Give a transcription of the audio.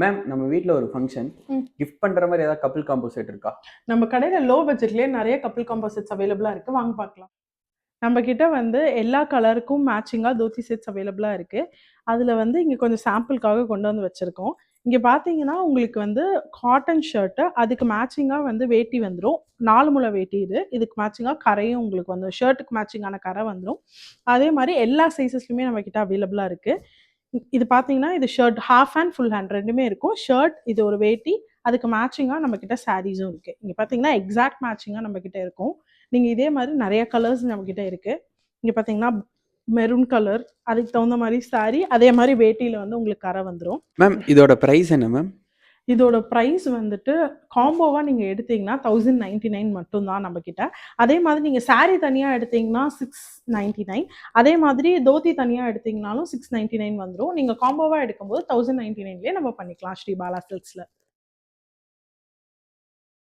Ma'am நம்ம வீட்ல ஒரு ஃபங்க்ஷன் கிஃப்ட் பண்ற மாதிரி ஏதாவது கப்பிள் காம்போ செட் இருக்கா? நம்ம கடையில லோ பட்ஜெட்லயே நிறைய கப்பிள் காம்போ செட்ஸ் அவைலபிளா இருக்கு, வாங்க பார்க்கலாம். நம்ம கிட்ட வந்து எல்லா கலருக்கும் மேட்சிங்கா தோத்தி செட்ஸ் அவைலபிளா இருக்கு. அதுல வந்து இங்க கொஞ்சம் சாம்பிளுக்காக கொண்டு வந்து வச்சிருக்கோம். இங்க பாத்தீங்கன்னா உங்களுக்கு வந்து காட்டன் ஷர்ட், அதுக்கு மேட்சிங்கா வந்து வேட்டி வந்துடும். 4 முழ வேட்டி இதுக்கு மேட்சிங்கா கரையும் உங்களுக்கு வந்து ஷர்ட்டுக்கு மேட்சிங்கான கரை வந்துடும். அதே மாதிரி எல்லா சைஸஸ்லையுமே நம்ம கிட்ட அவைலபிளா இருக்கு. இது பார்த்தீங்கன்னா இது shirt half hand full hand ரெண்டுமே இருக்கும். ஷர்ட் இது ஒரு வேட்டி, அதுக்கு மேட்சிங்காக நம்ம கிட்ட சாரீஸும் இருக்கு. இங்கே பார்த்தீங்கன்னா எக்ஸாக்ட் மேட்சிங்காக நம்ம கிட்ட இருக்கும். நீங்கள் இதே மாதிரி நிறைய கலர்ஸ் நம்ம கிட்ட இருக்கு. இங்கே பார்த்தீங்கன்னா மெரூன் கலர், அதுக்கு தகுந்த மாதிரி சாரி, அதே மாதிரி வேட்டியில் வந்து உங்களுக்கு கரை வந்துடும். மேம் இதோட ப்ரைஸ் என்ன மேம்? இதோட ப்ரைஸ் வந்துட்டு காம்போவாக நீங்கள் எடுத்தீங்கன்னா 1099 மட்டும்தான் நம்ம கிட்ட. அதே மாதிரி நீங்கள் சாரீ தனியாக எடுத்தீங்கன்னா 699. அதே மாதிரி தோத்தி தனியாக எடுத்தீங்கனாலும் 699 வந்துடும். நீங்கள் காம்போவாக எடுக்கும்போது 1099லேயே நம்ம பண்ணிக்கலாம் ஸ்ரீ பாலா சில்க்ஸில்.